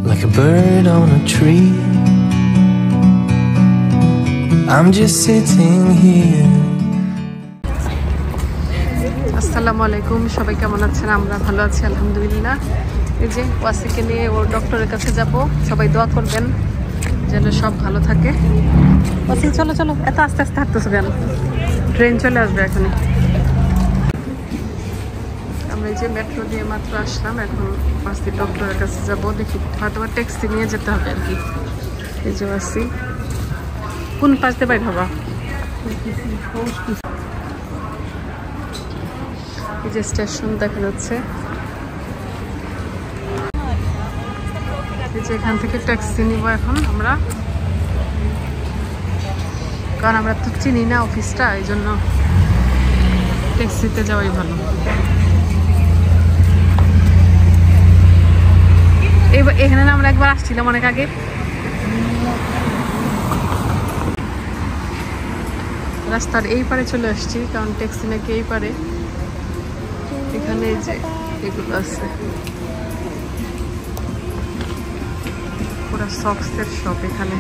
like a bird on a tree. I'm just sitting here. আসসালামু আলাইকুম, সবাই কেমন আছেন? আমরা ভালো আছি আলহামদুলিল্লাহ। এই যে ওয়াসিকে নিয়ে ওর ডক্টরের কাছে যাব, সবাই দোয়া করবেন যেন সব ভালো থাকে। ওয়াসি চলো চলো, এত আস্তে আস্তে হাঁটতেছো কেন? ট্রেন চলে আসবে এখন। আমরা এই যে মেট্রো দিয়ে মাত্র আসলাম, এখন ওয়াসি ডক্টরের কাছে যাব। দেখি হয়তো ট্যাক্সি নিয়ে যেতে হবে আর কি। এই যে ওয়াসি কোন পাশ দিয়ে বাইর হবা? এই যে স্টেশন দেখা যাচ্ছে, এই যে এখান থেকে ট্যাক্সি নিব এখন আমরা, কারণ আমরা তো চিনি না অফিসটা, এই জন্য ট্যাক্সিতে যাওয়াই ভালো। এখানে না আমরা একবার আসছিলাম অনেক আগে। রাস্তার এই পারে চলে আসছি, কারণ ট্যাক্সি নাকি এই পারে। এখানে যে এগুলো আছে পুরো সক্সের শপ এখানে।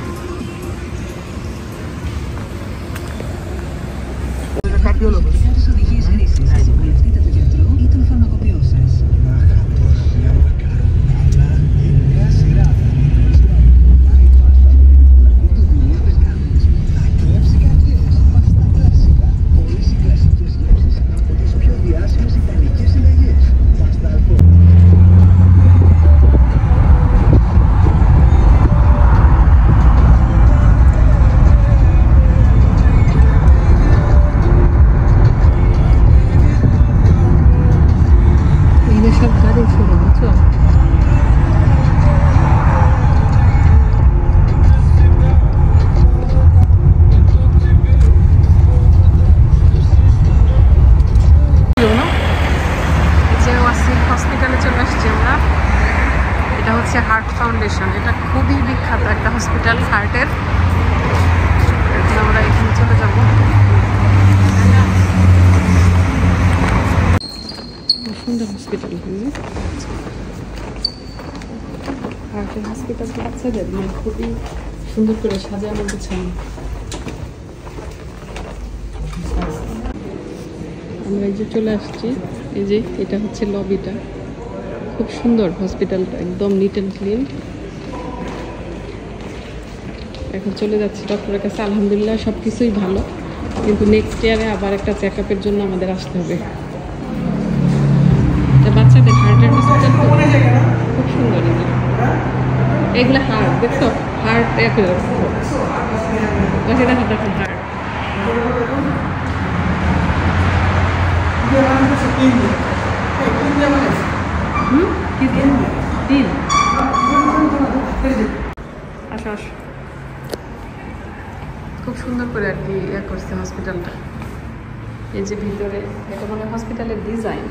হার্ট ফাউন্ডেশন, এটা খুবই বিখ্যাত একটা হসপিটাল হার্টের। এখন আমরা এখানে চলে যাব। সুন্দর হসপিটাল, হার্টের হসপিটাল তো বাচ্চাদের মানে খুবই সুন্দর করে সাজানো গোছানো। আমরা এই যে চলে আসছি, এই যে এটা হচ্ছে লবিটা। খুব সুন্দর হসপিটালটা, একদম নিট অ্যান্ড ক্লিন। এখন চলে যাচ্ছি ডক্টরের কাছে। আলহামদুলিল্লাহ সব কিছুই ভালো, কিন্তু নেক্সট ইয়ারে আবার একটা চেক আপের জন্য আমাদের আসতে হবে। বাচ্চাদের হার্টের হসপিটাল খুব সুন্দর। এগুলো হার্ট দেখছো, হার্ট দেখো হার্ট। খুব সুন্দর করে আর কি ইয়ে করছে হসপিটালটা। এই যে ভিতরে এটা মানে হসপিটালের ডিজাইন,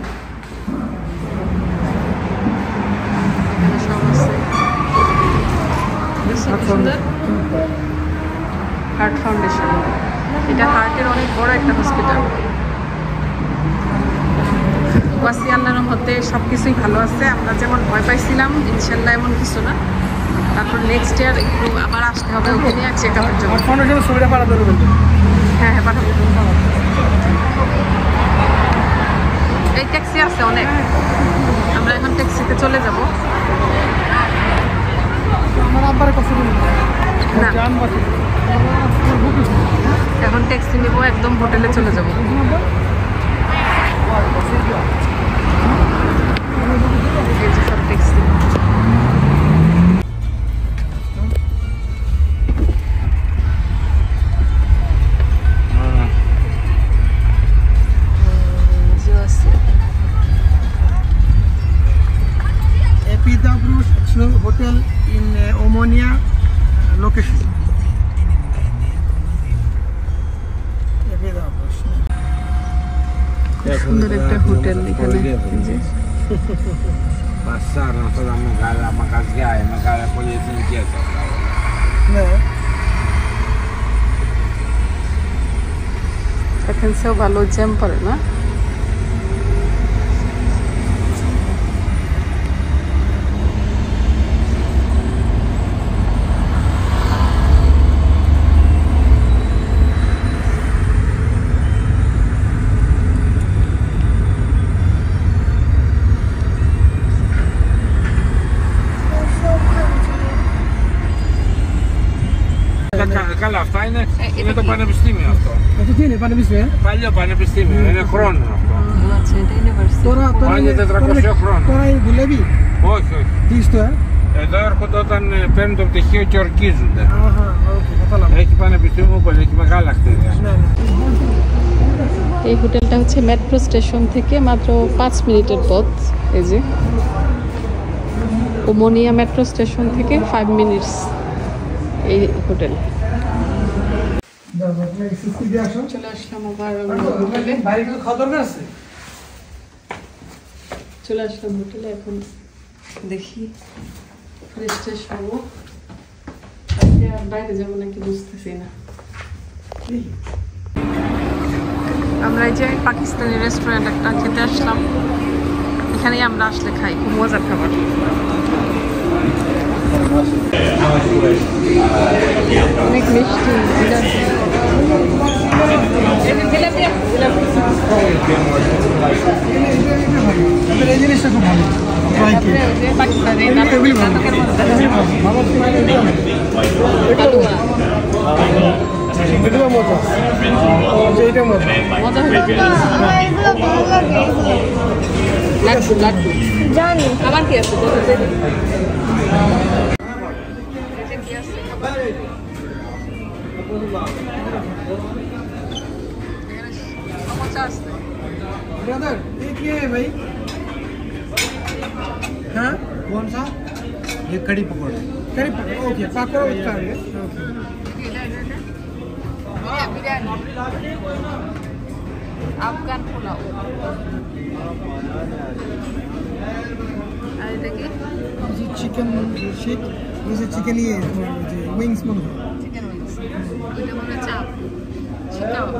এখানে সব আছে। সুন্দর হার্ট ফাউন্ডেশন, এটা হার্টের অনেক বড় একটা হসপিটাল। ওয়াসি আল্লাহর রহমতে সব কিছুই ভালো আছে। আমরা যেমন ভয় পাইছিলাম ইনশাল্লাহ এমন কিছু না। তারপর নেক্সট ইয়ার একটু আবার আসতে হবে ওখানে চেক আপের জন্য। হ্যাঁ হ্যাঁ পাঠাবো। এই ট্যাক্সি আছে অনেক, আমরা এখন ট্যাক্সিতে চলে যাব। না এখন ট্যাক্সি নেবো, একদম হোটেলে চলে যাব। এই যে সব taxi. Hotel in Omonia location. সুন্দর একটা হোটেল এখানে। Passare una cosa magari con le sentiate. এখানে ভালো জ্যাম পড়ে না। Καλά, αυτά είναι το πανεπιστήμιο αυτό. Αυτό τι είναι, πανεπιστήμιο? Παλιό πανεπιστήμιο, είναι χρόνων αυτό. আচ্ছা এটা ইউনিভার্সিটি Πάνε 400 χρόνια. Τώρα δουλεύει. Όχι, όχι. Τι είστε, Εδώ έρχονται όταν παίρνουν το πτυχίο και ορκίζονται. Αχα, κατάλαβα. Έχει πανεπιστήμιο πολύ, έχει μεγάλα κτίρια. Ναι, ναι. এই হোটেলটা হচ্ছে মেট্রো স্টেশন থেকে মাত্র 5 মিনিটের পথ এই যে ওমোনিয়া মেট্রো স্টেশন থেকে 5 মিনিটস এই হোটেল চলে আসলাম আবার হোটেলে বাইরে কিছু খাওয়া দরকার আছে? চলে আসলাম হোটেলে এখন দেখি ফ্রেশ ট্রেশ হবো আজকে আর বাইরে যাবো নাকি বুঝতেছি না আমরা এই যে পাকিস্তানি রেস্টুরেন্ট একটা খেতে আসলাম এখানেই আমরা আসলে খাই খুব মজার খাবার অনেক মিষ্টি জিলাপি এই জিনিসটা খুব ভালো। পাকিস্তানি এটা মজা, এইটা মজা। মজা হয়েছে লাড্ডু লাড্ডু জানি আবার কি আছে ब्रदर ये क्या है भाई? हाँ कौन सा? ये कड़ी पकौड़ा। कड़ी पकौड़ा ओके पकौड़ा उसका है আফগান পোলাও আর এটা কি ये चिकन शीट ये चिकन ये विंग्स मन চিকেন উইংস এটা মনে চাপ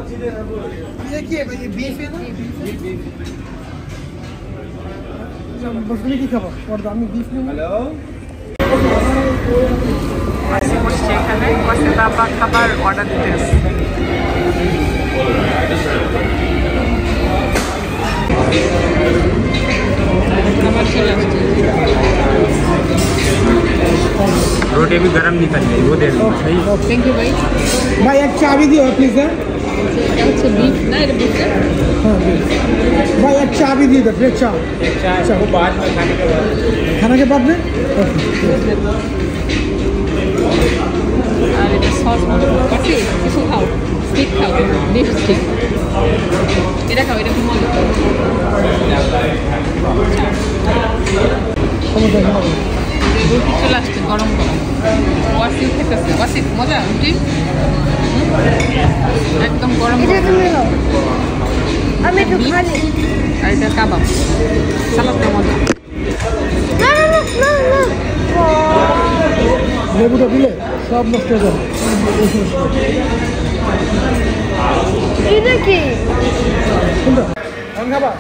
চিকেন ये क्या है भाई? ये बीफ है ना? बसने की खबर और दामी बीफ में हेलो আসি বসছে এখানে বসে বাবা খাবার অর্ডার দিতে আসছে খাবার চলে আসছে रोटी भी गर्म निकल गई वो दे दो सही থ্যাংক ইউ ভাই भाई एक चाबी दियो प्लीज है এটা হচ্ছে বিফ না এটা বিফ हाँ भाई एक चाबी दिए दो एक चाबी एक चाय वो बाद में खाने के बाद में আর এটা সস পাচ্ছি কিছু খাও স্টিক খাও বিফ স্টিক এটা খাও এটা খুব মজা রুটি চলে আসছে গরম গরম ওয়াসিফ খেতেছে ওয়াসিফ মজা রুটি একদম গরম আমি একটু খালি আর এটা কাবাব সালাদটা মজা লেবুটা দিলে সব নষ্ট হয়ে যাবে এটা কি কোনটা আমি খাবা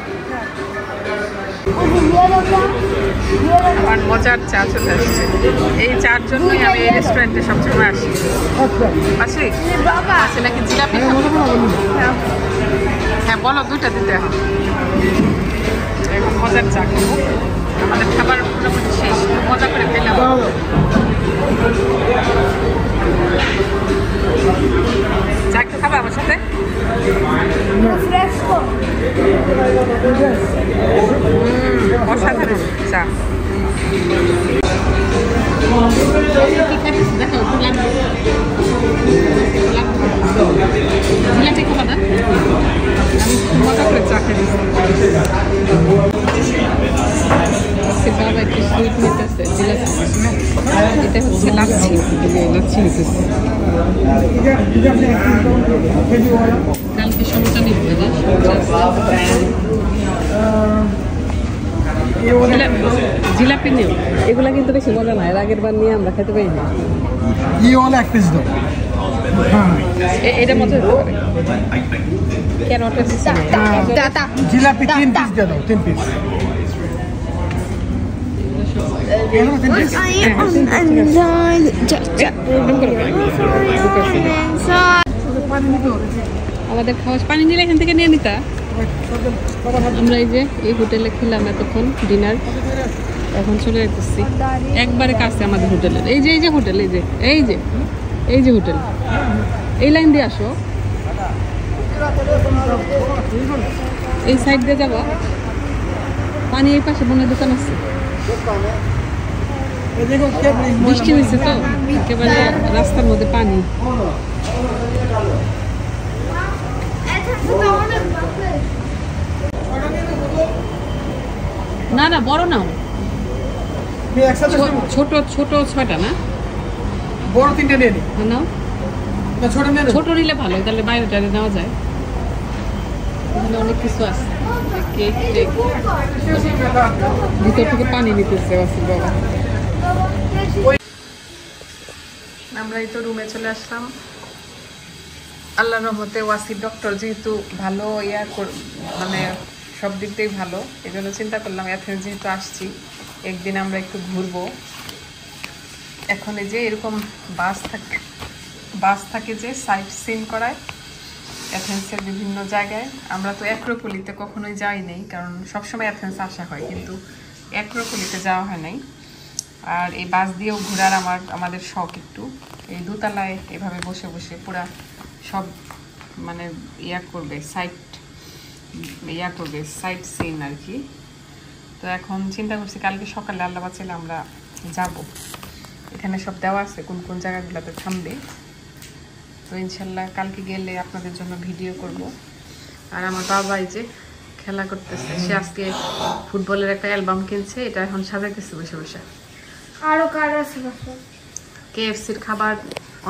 আমার মজার চা চলে আসছে এই চার জন্যই আমি এই রেস্টুরেন্টে সবসময় আসি আসি আছে নাকি জিলাপি হ্যাঁ বলো দুইটা দিতে এখন মজার চা খাবো আমাদের খাবার মোটামুটি শেষ মজা করে খেলাম চা একটু খাবে আমার সাথে অসাধারণ চা জিলাপি খাবা না আমি মজা করে চা খেয়ে বাবা একটু সুইট নিতেছে জিলাপি এটা হচ্ছে লাচ্ছি লাচ্ছি নিতেছে কালকে সমস্যা নিব জিলাপি নিও এগুলা কিন্তু বেশি মজা না এর আগের বার নিয়ে আমরা খেতে পাই না ये वाला एक पीस दो हाँ এটা মজা হতে পারে কেন ওটা जिलापी 3 पीस दे दो 3 पीस আমাদের খাওয়া পানি নিলে এখান থেকে নিয়ে নিতা আমরা এই যে এই হোটেলে খেলাম এতক্ষণ ডিনার এখন চলে যেতেছি একবারে কাছে আমাদের হোটেলের এই যে হোটেল এই যে এই যে হোটেল, এই লাইন দিয়ে আসো, এই সাইড দিয়ে যাবা। পানি এই পাশে বোনের দোকান আছে। বৃষ্টি হয়েছে তো একেবারে রাস্তার মধ্যে পানি। না না বড় নাও, ছোট ছোট 6টা না, বড় 3টে নিয়ে নি। নাও না ছোট নিয়ে নে। ছোট নিলে ভালো, তাহলে বাইরে টাইরে নেওয়া যায়। এখানে অনেক কিছু আছে, কেক টেক। ভিতর থেকে পানি নিতেছে ওয়াসির বাবা। আমরা এই তো রুমে চলে আসলাম। আল্লাহর রহমতে ওয়াসির ডক্টর যেহেতু ভালো মানে সব দিক দিয়েই ভালো, এই জন্য চিন্তা করলাম এথেন্স যেহেতু আসছি একদিন আমরা একটু ঘুরবো। এখন এই যে এরকম বাস থাকে যে সাইট সিন করায় অ্যাথেন্সের বিভিন্ন জায়গায়। আমরা তো অ্যাক্রোপলিতে কখনোই যাই নাই, কারণ সবসময় অ্যাথেন্স আসা হয়, কিন্তু অ্যাক্রোপলিতে যাওয়া হয় নাই। আর এই বাস দিয়েও ঘোরার আমাদের শখ একটু। এই দোতলায় এভাবে বসে বসে পুরা সব মানে সাইট সিন আর কি। তো এখন চিন্তা করছি কালকে সকালে আল্লাহ বাঁচাইলে আমরা যাব। এখানে সব দেওয়া আছে কোন কোন জায়গাগুলোতে থামবে। তো ইনশাল্লাহ কালকে গেলে আপনাদের জন্য ভিডিও করব। আর আমার বাবা এই যে খেলা করতেছে, সে আজকে ফুটবলের একটা অ্যালবাম কিনছে, এটা এখন সাজাইতেছে বসে বসে। আরো কার আছে বাসা? KFCর খাবার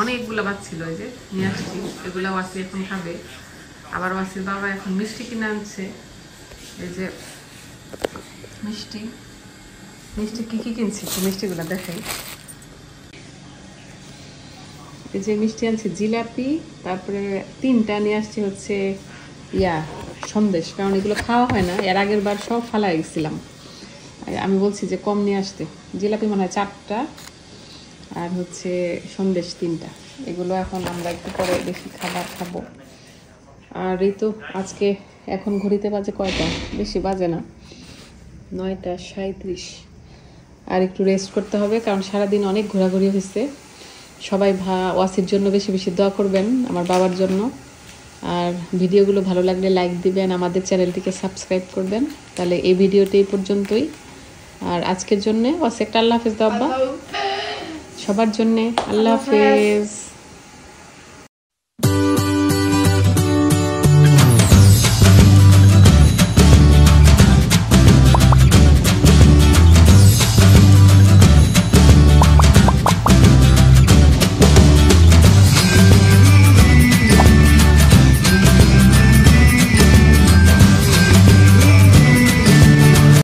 অনেকগুলো বাচ্ছিল, ওই যে নিয়ে আসছি, এগুলো ওয়াসি এখন খাবে। আবার ওয়াসির বাবা এখন মিষ্টি কিনে আনছে। এই যে মিষ্টি কি কি কিনছি, মিষ্টিগুলো দেখাই। এই যে মিষ্টি আনছে জিলাপি, তারপরে 3টা নিয়ে আসছে হচ্ছে সন্দেশ, কারণ এগুলো খাওয়া হয় না। এর আগের বার সব ফালাই গেছিলাম, আমি বলছি যে কম নিয়ে আসতে। জিলাপি মনে হয় 4টা, আর হচ্ছে সন্দেশ 3টা। এগুলো এখন আমরা একটু পরে বেশি খাবার খাবো। আর এই তো আজকে এখন ঘড়িতে বাজে কয়টা, বেশি বাজে না, 9:37। আর একটু রেস্ট করতে হবে, কারণ সারাদিন অনেক ঘোরাঘুরি হয়েছে। সবাই ওয়াসির জন্য বেশি বেশি দোয়া করবেন, আমার বাবার জন্য। আর ভিডিওগুলো ভালো লাগলে লাইক দিবেন, আমাদের চ্যানেলটিকে সাবস্ক্রাইব করবেন। তাহলে এই ভিডিওটি এই পর্যন্তই। আর আজকের জন্য ওয়াসি একটা আল্লাহ হাফেজ দাও আব্বা, সবার জন্যে আল্লাহ হাফেজ।